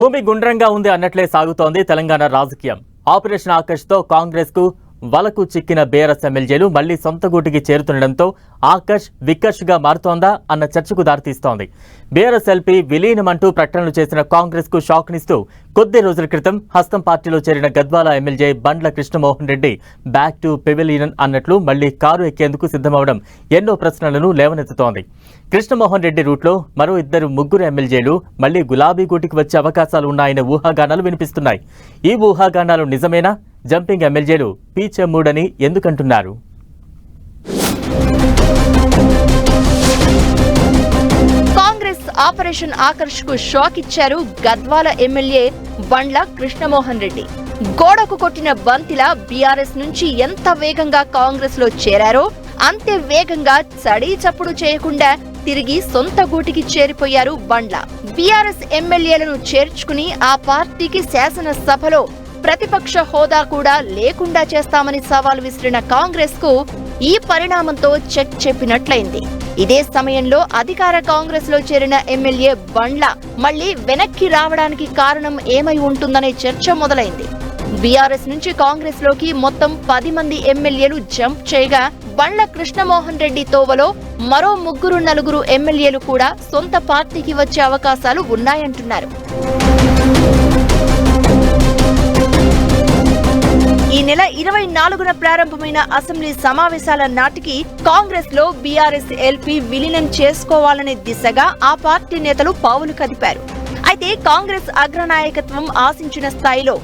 భూమి గుండ్రంగా ఉంది అన్నట్లే సాగుతోంది తెలంగాణ రాజకీయం. ఆపరేషన్ ఆకర్ష్ తో కాంగ్రెస్ కు వలకు చిక్కిన బీఆర్ఎస్ ఎమ్మెల్యేలు మళ్లీ సొంత గూటికి చేరుతుండటంతో ఆకర్ష్ వికర్ష్ గా మారుతోందా అన్న చర్చకు దారితీస్తోంది. బీఆర్ఎస్ ఎల్పీ విలీనమంటూ ప్రకటనలు చేసిన కాంగ్రెస్ కు షాక్ నిస్తూ కొద్ది రోజుల క్రితం హస్తం పార్టీలో చేరిన Gadwal MLA Bandla Krishnamohan Reddy back to pavilion అన్నట్లు మళ్లీ కారు ఎక్కేందుకు సిద్ధమవడం ఎన్నో ప్రశ్నలను లేవనెత్తుతోంది. కృష్ణమోహన్ రెడ్డి రూట్లో మరో ముగ్గురు ఎమ్మెల్యేలు మళ్లీ గులాబీ గూటికి వచ్చే అవకాశాలు ఉన్నాయనే ఊహాగానాలు వినిపిస్తున్నాయి. ఈ ఊహాగానాలు నిజమేనా? జంపింగ్ ఎమ్మెల్యేలు పీచెమ్మూడని ఎందుకంటున్నారు? కాంగ్రెస్ ఆపరేషన్ ఆకర్ష్ కు షాక్ ఇచ్చారు గద్వాల ఎమ్మెల్యే బండ్ల కృష్ణమోహన్ రెడ్డి. గోడకు కొట్టిన బంతిలా బీఆర్ఎస్ నుంచి ఎంత వేగంగా కాంగ్రెస్ లో చేరారో అంతే వేగంగా చడీ చప్పుడు చేయకుండా తిరిగి సొంత గూటికి చేరిపోయారు బండ్ల. బీఆర్ఎస్ ఎమ్మెల్యేలను చేర్చుకుని ఆ పార్టీకి శాసనసభలో ప్రతిపక్ష హోదా కూడా లేకుండా చేస్తామని సవాల్ విసిరిన కాంగ్రెస్ కు ఈ పరిణామంతో చెక్ చెప్పినట్లయింది. ఇదే సమయంలో అధికార కాంగ్రెస్ లో చేరిన ఎమ్మెల్యే బండ్ల మళ్లీ వెనక్కి రావడానికి కారణం ఏమై ఉంటుందనే చర్చ మొదలైంది. బీఆర్ఎస్ నుంచి కాంగ్రెస్ లోకి మొత్తం 10 మంది ఎమ్మెల్యేలు జంప్ చేయగా బండ్ల కృష్ణమోహన్ రెడ్డి తోవలో మరో 3-4 ఎమ్మెల్యేలు కూడా సొంత పార్టీకి వచ్చే అవకాశాలు ఉన్నాయంటున్నారు. ఈ నెల 24న ప్రారంభమైన అసెంబ్లీ సమావేశాల నాటికి కాంగ్రెస్ లో బీఆర్ఎస్ ఎల్పీ విలీనం చేసుకోవాలనే దిశగా ఆ పార్టీ నేతలు పావులు కదిపారు. అయితే కాంగ్రెస్ అగ్రనాయకత్వం ఆశించిన స్థాయిలో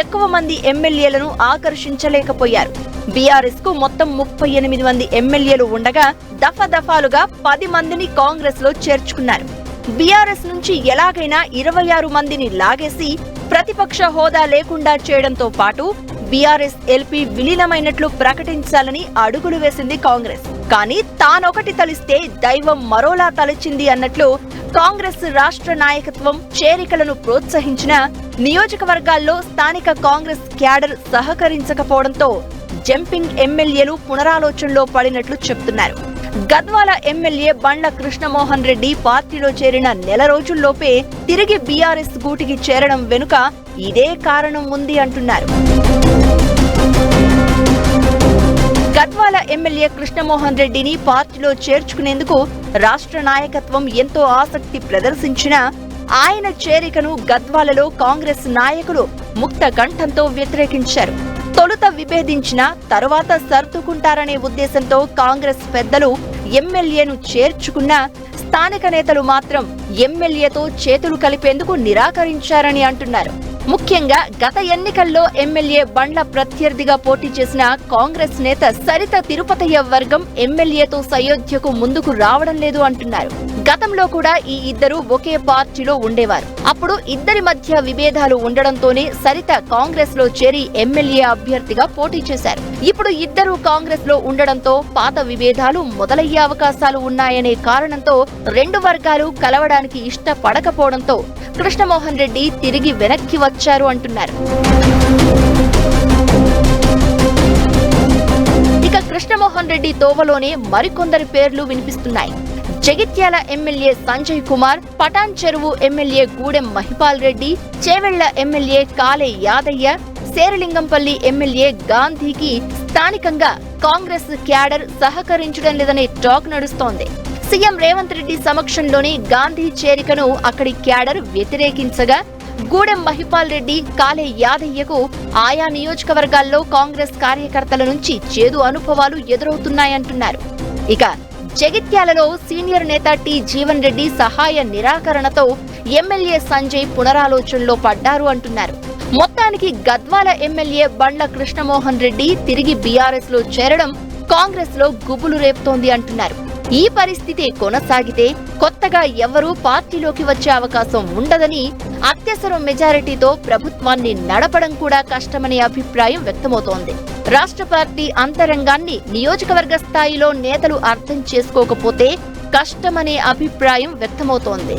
ఎక్కువ మంది ఎమ్మెల్యేలను ఆకర్షించలేకపోయారు. బీఆర్ఎస్ కు మొత్తం 38 మంది ఎమ్మెల్యేలు ఉండగా దఫాదఫాలుగా 10 మందిని కాంగ్రెస్ లో చేర్చుకున్నారు. బీఆర్ఎస్ నుంచి ఎలాగైనా 26 మందిని లాగేసి ప్రతిపక్ష హోదా లేకుండా చేయడంతో పాటు బీఆర్ఎస్ ఎల్పీ విలీనమైనట్లు ప్రకటించాలని అడుగులు వేసింది కాంగ్రెస్. కానీ తానొకటి తలిస్తే దైవం మరోలా తలచింది అన్నట్లు కాంగ్రెస్ రాష్ట్ర నాయకత్వం చేరికలను ప్రోత్సహించిన నియోజకవర్గాల్లో స్థానిక కాంగ్రెస్ క్యాడర్ సహకరించకపోవడంతో జంపింగ్ ఎమ్మెల్యేలు పునరాలోచనలో పడినట్లు చెప్తున్నారు. గద్వాల ఎమ్మెల్యే బండ్ల కృష్ణమోహన్ రెడ్డి పార్టీలో చేరిన నెల రోజుల్లోపే తిరిగి బీఆర్ఎస్ గూటికి చేరడం వెనుక ఇదే కారణం ఉంది అంటున్నారు. గద్వాల ఎమ్మెల్యే కృష్ణమోహన్ రెడ్డిని పార్టీలో చేర్చుకునేందుకు రాష్ట్ర నాయకత్వం ఎంతో ఆసక్తి ప్రదర్శించినా ఆయన చేరికను గద్వాలలో కాంగ్రెస్ నాయకులు ముక్త కంఠంతో వ్యతిరేకించారు. తొలుత విభేదించిన తరువాత సర్దుకుంటారనే ఉద్దేశంతో కాంగ్రెస్ పెద్దలు ఎమ్మెల్యేను చేర్చుకున్నా స్థానిక నేతలు మాత్రం ఎమ్మెల్యేతో చేతులు కలిపేందుకు నిరాకరించారని అంటున్నారు. ముఖ్యంగా గత ఎన్నికల్లో ఎమ్మెల్యే బండ్ల ప్రత్యర్థిగా పోటీ చేసిన కాంగ్రెస్ నేత సరిత తిరుపతయ్య వర్గం ఎమ్మెల్యేతో సయోధ్యకు ముందుకు రావడం లేదు అంటున్నారు. గతంలో కూడా ఈ ఇద్దరు ఒకే పార్టీలో ఉండేవారు. అప్పుడు ఇద్దరి మధ్య విభేదాలు ఉండడంతోనే సరిత కాంగ్రెస్ లో చేరి ఎమ్మెల్యే అభ్యర్థిగా పోటీ చేశారు. ఇప్పుడు ఇద్దరు కాంగ్రెస్ లో ఉండడంతో పాత విభేదాలు మొదలయ్యే అవకాశాలు ఉన్నాయనే కారణంతో రెండు వర్గాలు కలవడానికి ఇష్టపడకపోవడంతో కృష్ణమోహన్ రెడ్డి తిరిగి వెనక్కి వచ్చారు అంటున్నారు. ఇక కృష్ణమోహన్ రెడ్డి తోవలోనే మరికొందరి పేర్లు వినిపిస్తున్నాయి. జగిత్యాల ఎమ్మెల్యే సంజయ్ కుమార్, పటాన్ చెరువు ఎమ్మెల్యే గూడెం మహిపాల్ రెడ్డి, చేవెళ్ల ఎమ్మెల్యే కాలే యాదయ్య, శేరిలింగంపల్లి ఎమ్మెల్యే గాంధీకి స్థానికంగా కాంగ్రెస్ క్యాడర్ సహకరించడం లేదనే టాక్ నడుస్తోంది. సీఎం రేవంత్ రెడ్డి సమక్షంలోని గాంధీ చేరికను అక్కడి క్యాడర్ వ్యతిరేకించగా గూడెం మహిపాల్ రెడ్డి, కాలే యాదయ్యకు ఆయా నియోజకవర్గాల్లో కాంగ్రెస్ కార్యకర్తల నుంచి చేదు అనుభవాలు ఎదురవుతున్నాయంటున్నారు. ఇక జగిత్యాలలో సీనియర్ నేత టి జీవన్ రెడ్డి సహాయ నిరాకరణతో ఎమ్మెల్యే సంజయ్ పునరాలోచనలో పడ్డారు అంటున్నారు. మొత్తానికి గద్వాల ఎమ్మెల్యే బండ్ల కృష్ణమోహన్ రెడ్డి తిరిగి బీఆర్ఎస్ లో చేరడం కాంగ్రెస్ లో గుబులు రేపుతోంది అంటున్నారు. ఈ పరిస్థితి కొనసాగితే కొత్తగా ఎవరూ పార్టీలోకి వచ్చే అవకాశం ఉండదని, అత్యవసర మెజారిటీతో ప్రభుత్వాన్ని నడపడం కూడా కష్టమనే అభిప్రాయం వ్యక్తమవుతోంది. రాష్ట్ర పార్టీ అంతరంగాన్ని నియోజకవర్గ స్థాయిలో నేతలు అర్థం చేసుకోకపోతే కష్టమనే అభిప్రాయం వ్యక్తమవుతోంది.